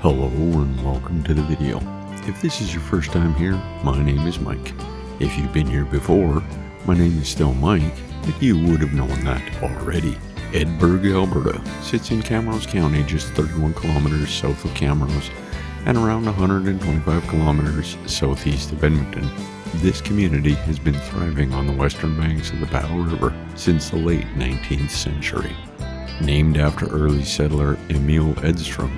Hello and welcome to the video. If this is your first time here, my name is Mike. If you've been here before, my name is still Mike, but you would have known that already. Edberg, Alberta sits in Camrose County, just 31 kilometers south of Camrose and around 125 kilometers southeast of Edmonton. This community has been thriving on the western banks of the Battle River since the late 19th century. Named after early settler Emil Edstrom,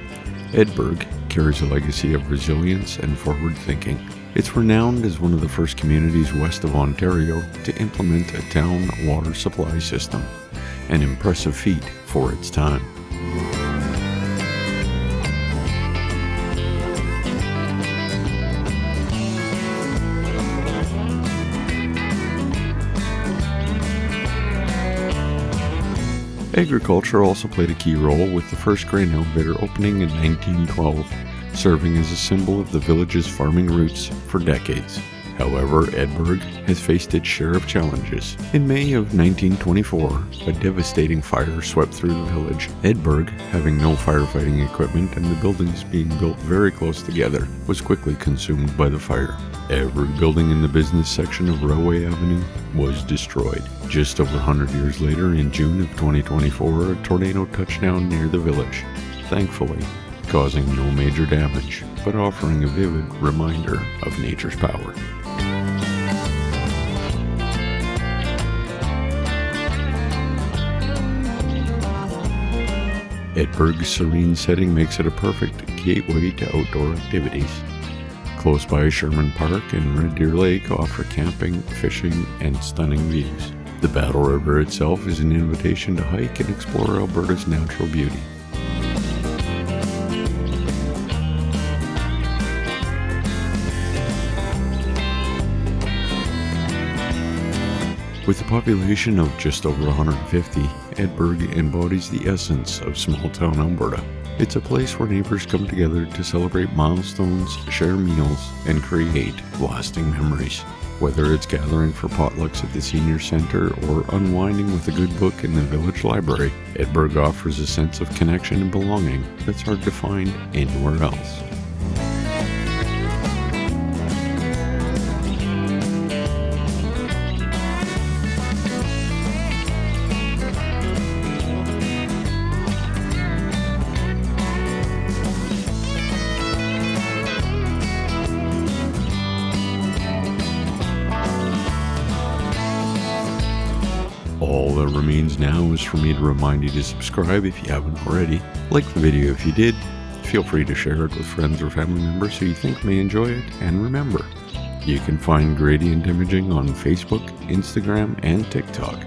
Edberg carries a legacy of resilience and forward thinking. It's renowned as one of the first communities west of Ontario to implement a town water supply system, an impressive feat for its time. Agriculture also played a key role, with the first grain elevator opening in 1912, serving as a symbol of the village's farming roots for decades. However, Edberg has faced its share of challenges. In May of 1924, a devastating fire swept through the village. Edberg, having no firefighting equipment and the buildings being built very close together, was quickly consumed by the fire. Every building in the business section of Railway Avenue was destroyed. Just over 100 years later, in June of 2024, a tornado touched down near the village, thankfully causing no major damage, but offering a vivid reminder of nature's power. Edberg's serene setting makes it a perfect gateway to outdoor activities. Close by Sherman Park and Red Deer Lake offer camping, fishing, and stunning views. The Battle River itself is an invitation to hike and explore Alberta's natural beauty. With a population of just over 150, Edberg embodies the essence of small-town Alberta. It's a place where neighbors come together to celebrate milestones, share meals, and create lasting memories. Whether it's gathering for potlucks at the senior center or unwinding with a good book in the village library, Edberg offers a sense of connection and belonging that's hard to find anywhere else. All that remains now is for me to remind you to subscribe if you haven't already. Like the video if you did. Feel free to share it with friends or family members who you think may enjoy it. And remember, you can find gradient imaging on Facebook, Instagram, and TikTok.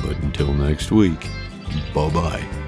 But until next week, bye-bye.